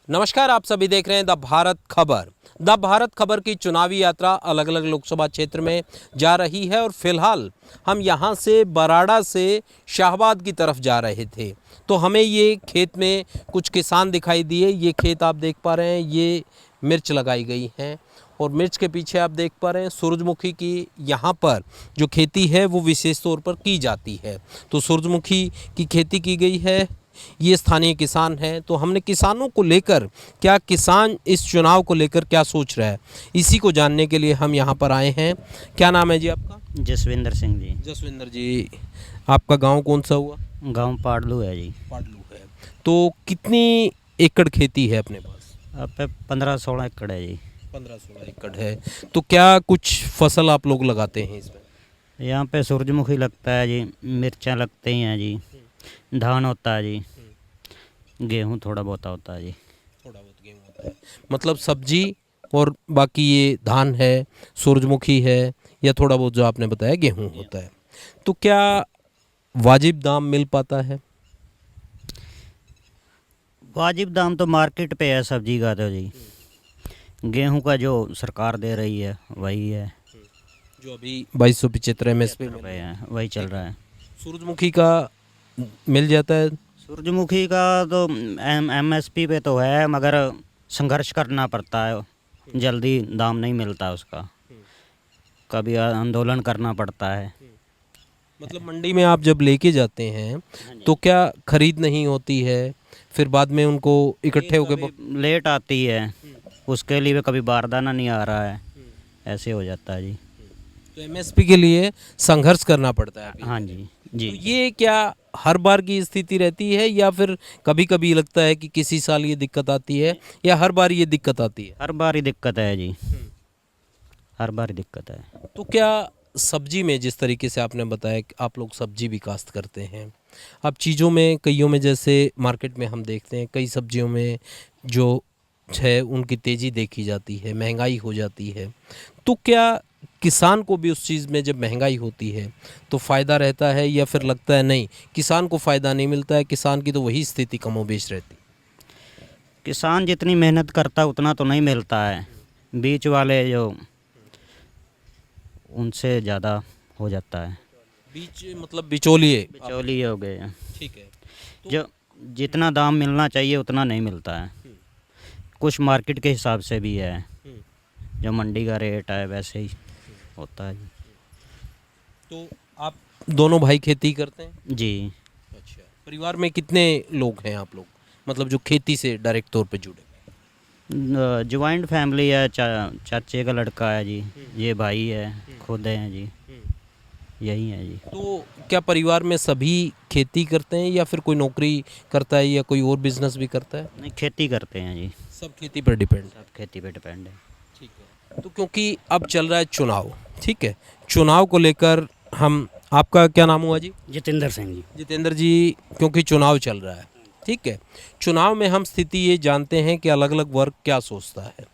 नमस्कार, आप सभी देख रहे हैं द भारत खबर। द भारत खबर की चुनावी यात्रा अलग अलग लोकसभा क्षेत्र में जा रही है और फिलहाल हम यहां से बराड़ा से शाहबाद की तरफ जा रहे थे तो हमें ये खेत में कुछ किसान दिखाई दिए। ये खेत आप देख पा रहे हैं, ये मिर्च लगाई गई हैं और मिर्च के पीछे आप देख पा रहे हैं सूरजमुखी की यहाँ पर जो खेती है वो विशेष तौर पर की जाती है। तो सूरजमुखी की खेती की गई है। ये स्थानीय किसान हैं, तो हमने किसानों को लेकर क्या किसान इस चुनाव को लेकर क्या सोच रहा है इसी को जानने के लिए हम यहाँ पर आए हैं। क्या नाम है जी आपका? जसविंदर सिंह जी। जसविंदर जी, आपका गांव कौन सा हुआ? गांव पाडलू है जी। पाडलू है। तो कितनी एकड़ खेती है अपने पास? अब पे 15-16 एकड़ है जी। 15-16 एकड़ है। तो क्या कुछ फसल आप लोग लगाते हैं इसमें? यहाँ पे सूरजमुखी लगता है जी, मिर्चा लगती हैं जी, धान होता है जी, गेहूँ थोड़ा बहुत होता है जी। थोड़ा बहुत गेहूँ होता है, मतलब सब्जी और बाकी ये धान है, सूरजमुखी है या थोड़ा बहुत जो आपने बताया गेहूँ होता है। तो क्या वाजिब दाम मिल पाता है? वाजिब दाम तो मार्केट पे है सब्जी का तो जी। गेहूँ का जो सरकार दे रही है वही है, जो अभी 2275 MSP रुपये है वही चल रहा है। सूरजमुखी का मिल जाता है? सूरजमुखी का तो MSP पे तो है, मगर संघर्ष करना पड़ता है, जल्दी दाम नहीं मिलता उसका, कभी आंदोलन करना पड़ता है। मतलब मंडी में आप जब लेके जाते हैं तो क्या खरीद नहीं होती है, फिर बाद में उनको इकट्ठे होकर लेट आती है, उसके लिए कभी बारदाना नहीं आ रहा है, ऐसे हो जाता है जी। तो MSP के लिए संघर्ष करना पड़ता है? हाँ जी जी। तो ये क्या हर बार की स्थिति रहती है या फिर कभी कभी लगता है कि किसी साल ये दिक्कत आती है या हर बार ये दिक्कत आती है? हर बार ही दिक्कत है जी, हर बार ही दिक्कत है। तो क्या सब्जी में, जिस तरीके से आपने बताया कि आप लोग सब्जी भी काश्त करते हैं, अब चीज़ों में कईयों में जैसे मार्केट में हम देखते हैं कई सब्जियों में जो है उनकी तेज़ी देखी जाती है, महंगाई हो जाती है, तो क्या किसान को भी उस चीज़ में जब महंगाई होती है तो फ़ायदा रहता है या फिर लगता है नहीं किसान को फ़ायदा नहीं मिलता है, किसान की तो वही स्थिति कमोबेश रहती? किसान जितनी मेहनत करता है उतना तो नहीं मिलता है, बीच वाले जो उनसे ज़्यादा हो जाता है। बीच मतलब बिचौलिए? बिचौलिए हो गए हैं। ठीक है। तो जो जितना दाम मिलना चाहिए उतना नहीं मिलता है, कुछ मार्केट के हिसाब से भी है, जो मंडी का रेट है वैसे ही होता है। तो आप दोनों भाई खेती करते हैं? जी। अच्छा, परिवार में कितने लोग हैं आप लोग, मतलब जो खेती से डायरेक्ट तौर पे जुड़े? ज्वाइंट फैमिली है, चाचे का लड़का है जी, ये भाई है, खुद हैं जी, यही है जी। तो क्या परिवार में सभी खेती करते हैं या फिर कोई नौकरी करता है या कोई और बिजनेस भी करता है? नहीं, खेती करते हैं जी, सब खेती पर डिपेंड? सब खेती पे डिपेंड है। ठीक है। तो क्योंकि अब चल रहा है चुनाव, ठीक है, चुनाव को लेकर हम, आपका क्या नाम हुआ जी? जितेंद्र सिंह जी। जितेंद्र जी, क्योंकि चुनाव चल रहा है, ठीक है, चुनाव में हम स्थिति ये जानते हैं कि अलग अलग वर्ग क्या सोचता है,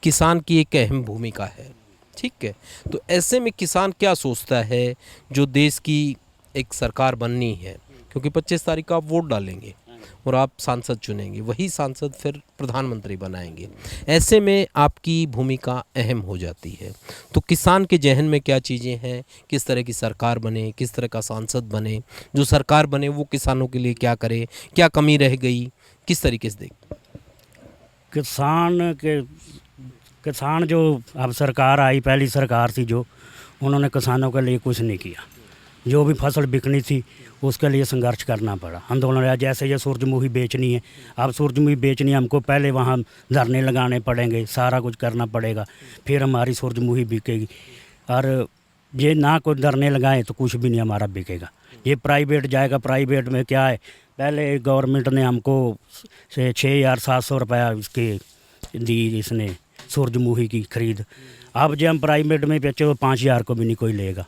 किसान की एक अहम भूमिका है, ठीक है। तो ऐसे में किसान क्या सोचता है जो देश की एक सरकार बननी है, क्योंकि 25 तारीख को आप वोट डालेंगे और आप सांसद चुनेंगे, वही सांसद फिर प्रधानमंत्री बनाएंगे, ऐसे में आपकी भूमिका अहम हो जाती है। तो किसान के जहन में क्या चीज़ें हैं, किस तरह की सरकार बने, किस तरह का सांसद बने, जो सरकार बने वो किसानों के लिए क्या करे, क्या कमी रह गई, किस तरीके से देख? किसान जो अब सरकार आई, पहली सरकार थी जो, उन्होंने किसानों के लिए कुछ नहीं किया। जो भी फसल बिकनी थी उसके लिए संघर्ष करना पड़ा, आंदोलन। जैसे ये सूरजमुखी बेचनी है, अब सूरजमुखी बेचनी है, हमको पहले वहाँ धरने लगाने पड़ेंगे, सारा कुछ करना पड़ेगा, फिर हमारी सूरजमुखी बिकेगी। और ये ना कोई धरने लगाए तो कुछ भी नहीं हमारा बिकेगा। ये प्राइवेट जाएगा, प्राइवेट में क्या है, पहले गवर्नमेंट ने हमको 6,700 रुपया उसके दी, इसने सूरजमुखी की खरीद। अब जब हम प्राइवेट में बेचे तो 5,000 को भी नहीं कोई लेगा,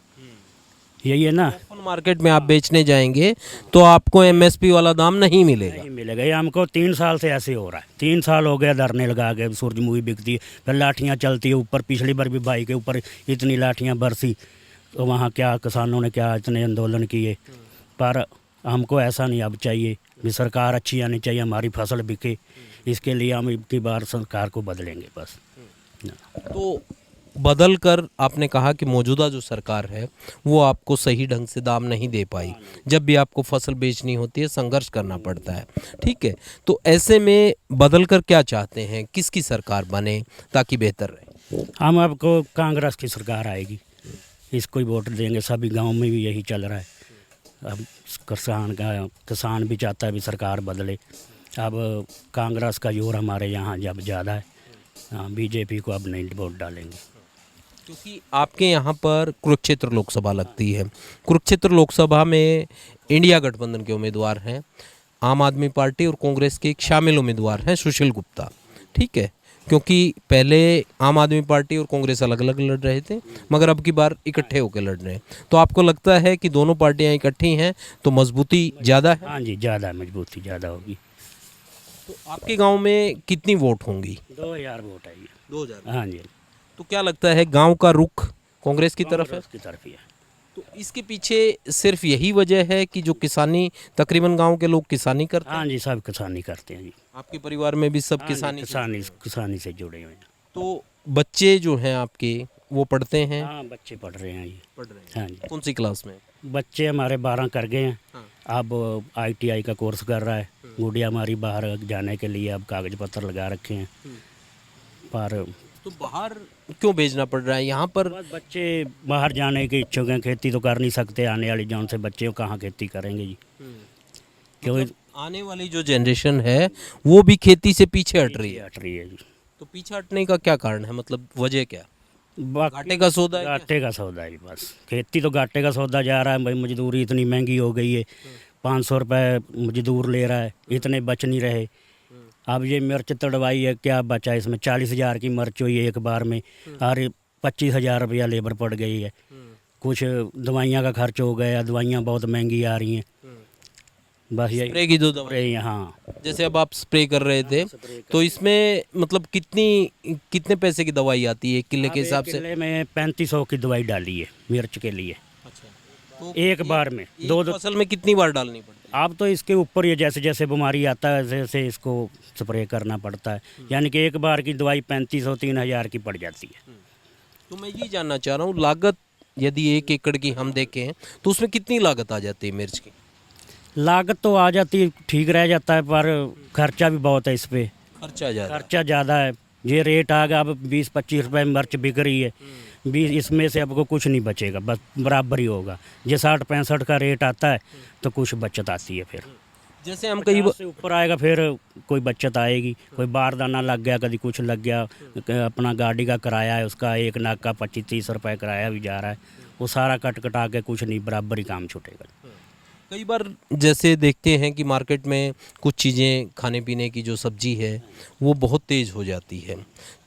यही है ना। ओपन मार्केट में आप बेचने जाएंगे तो आपको MSP वाला दाम नहीं मिलेगा? नहीं मिलेगा। ये हमको 3 साल से ऐसे हो रहा है, 3 साल हो गया धरने लगा के, सूरजमुखी बिकती है, फिर लाठियाँ चलती है ऊपर। पिछली बार भी भाई के ऊपर इतनी लाठियाँ बरसी, तो वहाँ क्या किसानों ने क्या इतने आंदोलन किए, पर हमको ऐसा नहीं अब चाहिए। भी सरकार अच्छी आनी चाहिए, हमारी फसल बिके, इसके लिए हम इतनी बार सरकार को बदलेंगे बस। तो बदल कर आपने कहा कि मौजूदा जो सरकार है वो आपको सही ढंग से दाम नहीं दे पाई, जब भी आपको फसल बेचनी होती है संघर्ष करना पड़ता है, ठीक है। तो ऐसे में बदल कर क्या चाहते हैं, किसकी सरकार बने ताकि बेहतर रहे? हम आपको कांग्रेस की सरकार आएगी, इसको ही वोट देंगे। सभी गांव में भी यही चल रहा है। अब किसान भी चाहता है भी सरकार बदले। अब कांग्रेस का जोर हमारे यहाँ जब ज़्यादा है। हाँ, बीजेपी को अब नहीं वोट डालेंगे। क्योंकि आपके यहाँ पर कुरुक्षेत्र लोकसभा लगती है। कुरुक्षेत्र लोकसभा में इंडिया गठबंधन के उम्मीदवार हैं, आम आदमी पार्टी और कांग्रेस के एक शामिल उम्मीदवार हैं सुशील गुप्ता, ठीक है। क्योंकि पहले आम आदमी पार्टी और कांग्रेस अलग अलग लड़ रहे थे, मगर अब की बार इकट्ठे होकर लड़ रहे हैं। तो आपको लगता है कि दोनों पार्टियां इकट्ठी हैं तो मजबूती ज़्यादा है? हाँ जी, ज़्यादा मजबूती ज़्यादा होगी। तो आपके गांव में कितनी वोट होंगी? 2000 वोट आएगी। 2000। हाँ जी, तो क्या लगता है गांव का रुख कांग्रेस की तरफ है? की तरफ ही है। तो इसके पीछे सिर्फ यही वजह है कि जो किसानी, तकरीबन गांव के लोग किसानी करते हैं? हाँ जी, सब किसानी करते हैं जी। आपके परिवार में भी सब हाँ जी, किसानी से? किसानी से जुड़े हुए हैं। तो बच्चे जो हैं आपके वो पढ़ते हैं? हाँ, बच्चे पढ़ रहे हैं जी। पढ़ रहे हैं। हाँ जी, कौन सी क्लास में? बच्चे हमारे 12 कर गए हैं। हाँ। अब ITI का कोर्स कर रहा है। गुड़िया हमारी बाहर जाने के लिए अब कागज पत्र लगा रखे हैं। पर तो बाहर क्यों भेजना पड़ रहा है? यहाँ पर बस बच्चे बाहर जाने के इच्छुक हैं। खेती तो कर नहीं सकते, आने वाली जौन से बच्चे कहाँ खेती करेंगे जी। क्योंकि आने वाली जो जनरेशन है वो भी खेती से पीछे हट रही है। हट रही है जी। तो पीछे हटने का क्या कारण है, मतलब वजह क्या? बाकी घाटे का सौदा है क्या? घाटे का सौदा है जी बस। खेती तो घाटे का सौदा जा रहा है भाई। मजदूरी इतनी महंगी हो गई है, 500 रुपये मजदूर ले रहा है, इतने बच नहीं रहे। अब ये मिर्च तड़वाई है, क्या बचा इसमें? 40,000 की मिर्च हुई है एक बार में, और 25,000 रुपया लेबर पड़ गई है। कुछ दवाइयाँ का खर्च हो गया, दवाइयाँ बहुत महंगी आ रही हैं। बस यही स्प्रे की 2 दवा। स्प्रे यहाँ जैसे अब आप स्प्रे कर रहे थे तो इसमें मतलब कितने पैसे की दवाई आती है एक किले के हिसाब से? किले में 3500 की दवाई डाली है मिर्च के लिए। अच्छा। तो एक बार में दो फसल में कितनी बार डालनी पड़ती है? अब तो इसके ऊपर ये जैसे जैसे बीमारी आता है वैसे वैसे इसको स्प्रे करना पड़ता है। यानी कि एक बार की दवाई 3500-3000 की पड़ जाती है। तो मैं ये जानना चाह रहा हूँ, लागत यदि 1 एकड़ की हम देखें तो उसमें कितनी लागत आ जाती है मिर्च की? लागत तो आ जाती, ठीक रह जाता है, पर खर्चा भी बहुत है इस पे। खर्चा ज़्यादा? खर्चा ज़्यादा है। ये रेट आ गया, अब 20-25 रुपये मिर्च बिक रही है। 20 इसमें से आपको कुछ नहीं बचेगा, बस बराबर ही होगा। ये 60-65 का रेट आता है तो कुछ बचत आती है। फिर जैसे हम कई 50 से ऊपर आएगा फिर कोई बचत आएगी। कोई बारदाना लग गया, कभी कुछ लग गया, अपना गाड़ी का किराया है उसका 1 नाक का 25-30 रुपये किराया भी जा रहा है, वो सारा कट कटा के कुछ नहीं, बराबर ही काम छूटेगा। कई बार जैसे देखते हैं कि मार्केट में कुछ चीज़ें, खाने पीने की जो सब्जी है वो बहुत तेज़ हो जाती है,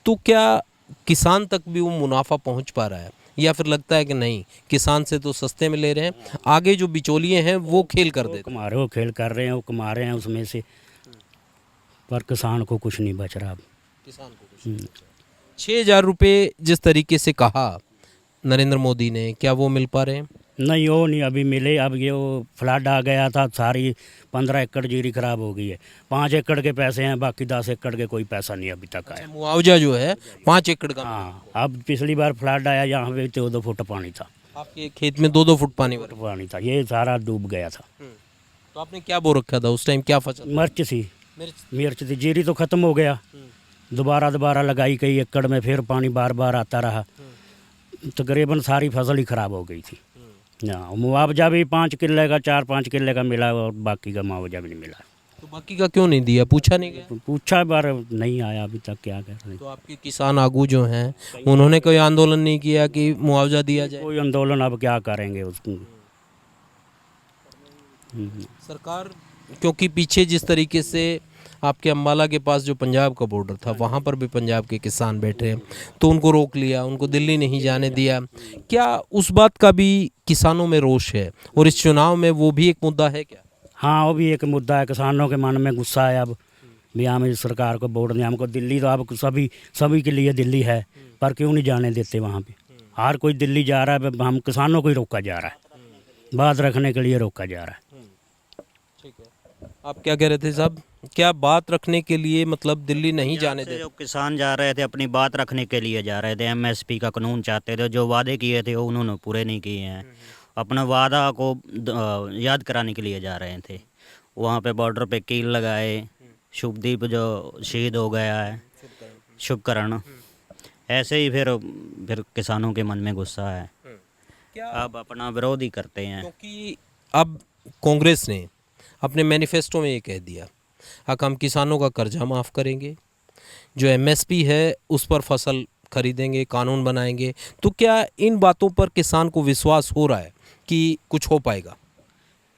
तो क्या किसान तक भी वो मुनाफा पहुंच पा रहा है, या फिर लगता है कि नहीं किसान से तो सस्ते में ले रहे हैं, आगे जो बिचौलिए हैं वो खेल कर देते हैं? वो खेल कर रहे हैं, वो कमा रहे हैं उसमें से, पर किसान को कुछ नहीं बच रहा अब। किसान को कुछ 6,000 रुपये जिस तरीके से कहा नरेंद्र मोदी ने, क्या वो मिल पा रहे हैं? नहीं, वो नहीं अभी मिले। अब ये वो फ्लड आ गया था, सारी 15 एकड़ जीरी खराब हो गई है। 5 एकड़ के पैसे हैं, बाकी 10 एकड़ के कोई पैसा नहीं अभी तक आया। मुआवजा जो है 5 एकड़ का? हाँ, अब पिछली बार फ्लड आया, यहाँ पे 2 फुट पानी था। आपके खेत में 2-2 फुट पानी भरा? पानी था, ये सारा डूब गया था। तो आपने क्या बो रखा था उस टाइम, क्या फसल? मिर्च थी, मिर्च थी। जीरी तो ख़त्म हो गया, दोबारा लगाई कई एकड़ में, फिर पानी बार बार आता रहा, तकरीबन सारी फसल ही ख़राब हो गई थी। हाँ, मुआवजा भी 5 किले का, 4-5 किले का मिला, और बाकी का मुआवजा भी नहीं मिला। तो बाकी का क्यों नहीं दिया, पूछा नहीं गया? पूछा बार, नहीं आया अभी तक, क्या कर रहे हैं। तो आपके किसान आगू जो हैं उन्होंने कोई आंदोलन नहीं किया कि मुआवजा दिया जाए? कोई आंदोलन अब क्या करेंगे उसको। सरकार, क्योंकि पीछे जिस तरीके से आपके अम्बाला के पास जो पंजाब का बॉर्डर था वहाँ पर भी पंजाब के किसान बैठे, तो उनको रोक लिया, उनको दिल्ली नहीं जाने दिया, क्या उस बात का भी किसानों में रोष है और इस चुनाव में वो भी एक मुद्दा है क्या? हाँ, वो भी एक मुद्दा है। किसानों के मन में गुस्सा है अब भी, हम इस सरकार को वोट दें। हमको दिल्ली तो अब सभी के लिए दिल्ली है, पर क्यों नहीं जाने देते वहाँ पे। हर कोई दिल्ली जा रहा है, हम किसानों को ही रोका जा रहा है, बात रखने के लिए रोका जा रहा है। ठीक है, आप क्या कह रहे थे साहब? क्या बात रखने के लिए मतलब दिल्ली नहीं जाने से दे? जो किसान जा रहे थे अपनी बात रखने के लिए जा रहे थे, एमएसपी का कानून चाहते थे, जो वादे किए थे वो उन्होंने पूरे नहीं किए हैं। अपना वादा को याद कराने के लिए जा रहे थे। वहाँ पे बॉर्डर पे कील लगाए, शुभदीप जो शहीद हो गया है, शुभकरण, ऐसे ही फिर किसानों के मन में गुस्सा है, क्या अब अपना विरोध ही करते हैं। क्योंकि अब कांग्रेस ने अपने मैनिफेस्टो में ये कह दिया कि हम किसानों का कर्जा माफ़ करेंगे, जो एमएसपी है उस पर फसल खरीदेंगे, कानून बनाएंगे। तो क्या इन बातों पर किसान को विश्वास हो रहा है कि कुछ हो पाएगा?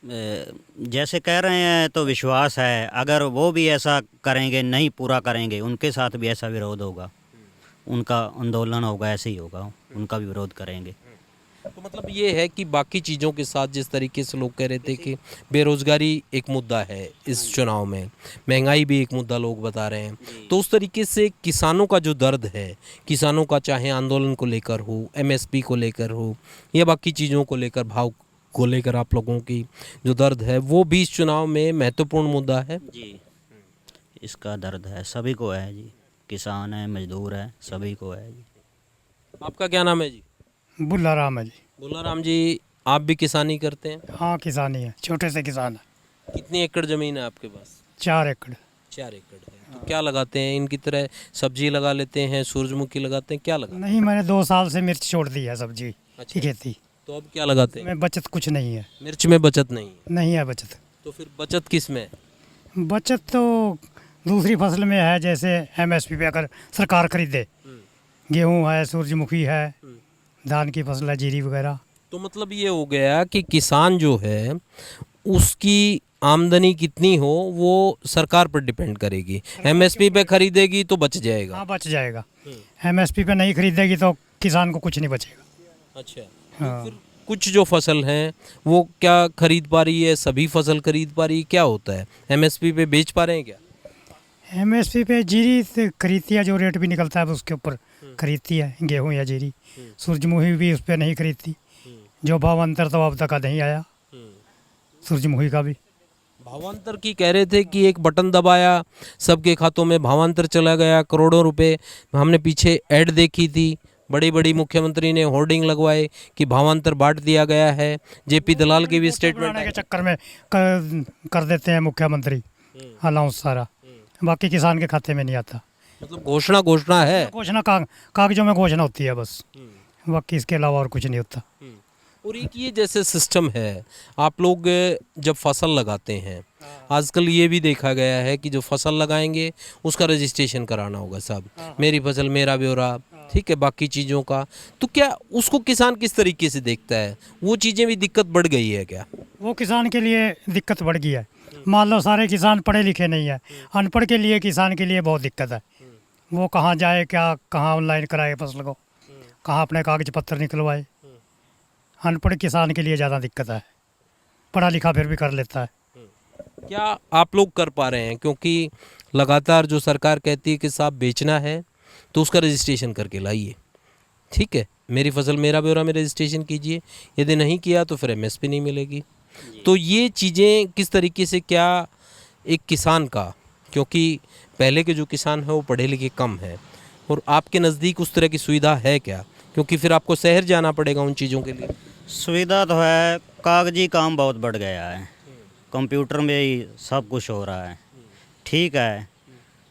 जैसे कह रहे हैं तो विश्वास है, अगर वो भी ऐसा करेंगे, नहीं पूरा करेंगे, उनके साथ भी ऐसा विरोध होगा, उनका आंदोलन होगा, ऐसे ही होगा, उनका भी विरोध करेंगे। तो मतलब ये है कि बाकी चीज़ों के साथ जिस तरीके से लोग कह रहे थे कि बेरोजगारी एक मुद्दा है इस चुनाव में, महंगाई भी एक मुद्दा लोग बता रहे हैं, तो उस तरीके से किसानों का जो दर्द है, किसानों का चाहे आंदोलन को लेकर हो, एमएसपी को लेकर हो, या बाकी चीज़ों को लेकर, भाव को लेकर आप लोगों की जो दर्द है, वो भी इस चुनाव में महत्वपूर्ण मुद्दा है। जी, इसका दर्द है, सभी को है जी, किसान है, मजदूर है, सभी को है जी। आपका क्या नाम है जी? बुल्ला राम है जी। बुल्ला राम जी, आप भी किसानी करते हैं? हाँ, किसानी है, छोटे से किसान है। कितनी एकड़ ज़मीन है आपके पास? 4 एकड़। 4 एकड़ है। तो क्या लगाते हैं? इनकी तरह सब्जी लगा लेते हैं, सूरजमुखी लगाते हैं, क्या लगाते नहीं, मैंने 2 साल से मिर्च छोड़ दी है, सब्जी की खेती। हैं? तो अब क्या लगाते हैं? में बचत कुछ नहीं है, मिर्च में बचत नहीं है। नहीं है बचत। तो फिर बचत किस में है? बचत तो दूसरी फसल में है, जैसे एमएसपी पे अगर सरकार खरीदे, गेहूँ है, सूरजमुखी है, धान की फसल है, जीरी वगैरह। तो मतलब ये हो गया कि किसान जो है उसकी आमदनी कितनी हो वो सरकार पर डिपेंड करेगी। एमएसपी पे खरीदेगी तो बच जाएगा। हाँ, बच जाएगा। एमएसपी पे नहीं खरीदेगी तो किसान को कुछ नहीं बचेगा। अच्छा, हाँ। फिर कुछ जो फसल हैं वो क्या खरीद पा रही है? सभी फसल खरीद पा रही है? क्या होता है, एमएसपी पे बेच पा रहे हैं क्या? एमएसपी पे जीरी से खरीदती है, जो रेट भी निकलता है उसके ऊपर खरीदती है, गेहूँ या जीरी। सूरजमुखी भी उस पर नहीं खरीदती, जो भाव अंतर तो अब तक नहीं आया सूरजमुखी का भी। भावांतर की कह रहे थे कि एक बटन दबाया, सबके खातों में भावांतर चला गया, करोड़ों रुपए। हमने पीछे ऐड देखी थी, बड़ी बड़ी मुख्यमंत्री ने होर्डिंग लगवाए कि भावांतर बांट दिया गया है। जेपी दलाल की भी स्टेटमेंट बनाने के चक्कर में कर देते हैं मुख्यमंत्री अनाउंस सारा, बाकी किसान के खाते में नहीं आता। मतलब घोषणा है। घोषणा कागजों में घोषणा होती है बस, बाकी इसके अलावा और कुछ नहीं होता। और एक ये जैसे सिस्टम है, आप लोग जब फसल लगाते हैं, आजकल ये भी देखा गया है कि जो फसल लगाएंगे उसका रजिस्ट्रेशन कराना होगा सब, मेरी फसल मेरा ब्यौरा, ठीक है, बाकी चीज़ों का। तो क्या उसको किसान किस तरीके से देखता है? वो चीज़ें भी दिक्कत बढ़ गई है क्या? वो किसान के लिए दिक्कत बढ़ गई है। मान लो सारे किसान पढ़े लिखे नहीं है, अनपढ़ के लिए, किसान के लिए बहुत दिक्कत है। वो कहाँ जाए, क्या कहाँ ऑनलाइन कराए फसल को, कहाँ अपने कागज पत्र निकलवाए। अनपढ़ किसान के लिए ज़्यादा दिक्कत है, पढ़ा लिखा फिर भी कर लेता है। क्या आप लोग कर पा रहे हैं? क्योंकि लगातार जो सरकार कहती है कि साहब बेचना है तो उसका रजिस्ट्रेशन करके लाइए, ठीक है, मेरी फसल मेरा ब्यौरा में रजिस्ट्रेशन कीजिए, यदि नहीं किया तो फिर एमएसपी नहीं मिलेगी। तो ये चीज़ें किस तरीके से, क्या एक किसान का, क्योंकि पहले के जो किसान हैं वो पढ़े लिखे कम हैं, और आपके नज़दीक उस तरह की सुविधा है क्या? क्योंकि फिर आपको शहर जाना पड़ेगा उन चीज़ों के लिए। सुविधा तो है, कागजी काम बहुत बढ़ गया है, कंप्यूटर में ही सब कुछ हो रहा है, ठीक है,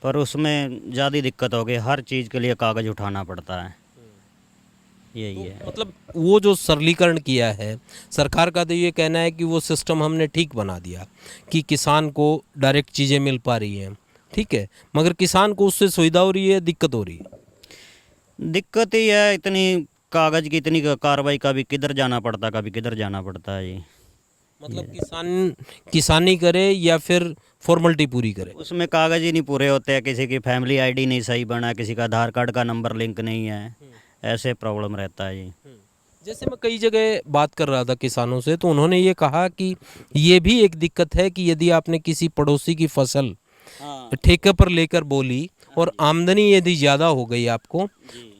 पर उसमें ज़्यादा दिक्कत हो गई, हर चीज़ के लिए कागज़ उठाना पड़ता है, यही है। मतलब वो जो सरलीकरण किया है सरकार का, तो ये कहना है कि वो सिस्टम हमने ठीक बना दिया कि किसान को डायरेक्ट चीज़ें मिल पा रही हैं, ठीक है, मगर किसान को उससे सुविधा हो रही है, दिक्कत हो रही है। दिक्कत ही है, इतनी कागज़ की इतनी कार्रवाई, कभी किधर जाना पड़ता, कभी किधर जाना पड़ता है जी। मतलब किसान किसानी करे या फिर फॉर्मेलिटी पूरी करे, उसमें कागज़ ही नहीं पूरे होते हैं, किसी की फैमिली आईडी नहीं सही बना, किसी का आधार कार्ड का नंबर लिंक नहीं है, ऐसे प्रॉब्लम रहता है जी। जैसे मैं कई जगह बात कर रहा था किसानों से, तो उन्होंने ये कहा कि ये भी एक दिक्कत है कि यदि आपने किसी पड़ोसी की फसल ठेके पर लेकर बोली और आमदनी यदि ज़्यादा हो गई आपको,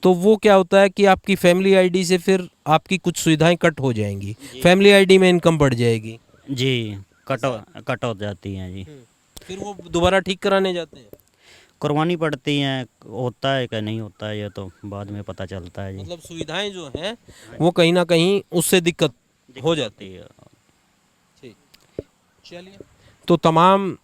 तो वो क्या होता है कि आपकी फैमिली आईडी से फिर आपकी कुछ सुविधाएं कट हो जाएंगी, फैमिली आईडी में इनकम बढ़ जाएगी जी, कट हो जाती हैं जी। फिर वो दोबारा ठीक कराने जाते हैं? करवानी पड़ती हैं, होता है कि नहीं होता है ये तो बाद में पता चलता है जी। मतलब सुविधाएं जो हैं वो कहीं ना कहीं उससे दिक्कत हो जाती है। ठीक, चलिए। तो तमाम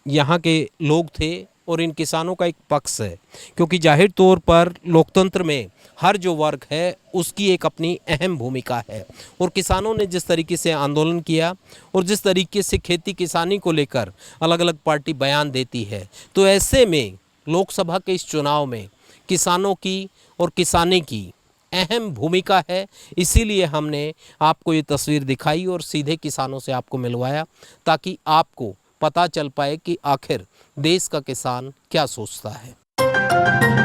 यहाँ के लोग थे और इन किसानों का एक पक्ष है, क्योंकि जाहिर तौर पर लोकतंत्र में हर जो वर्ग है उसकी एक अपनी अहम भूमिका है। और किसानों ने जिस तरीके से आंदोलन किया और जिस तरीके से खेती किसानी को लेकर अलग अलग पार्टी बयान देती है, तो ऐसे में लोकसभा के इस चुनाव में किसानों की और किसानी की अहम भूमिका है। इसीलिए हमने आपको ये तस्वीर दिखाई और सीधे किसानों से आपको मिलवाया, ताकि आपको पता चल पाए कि आखिर देश का किसान क्या सोचता है।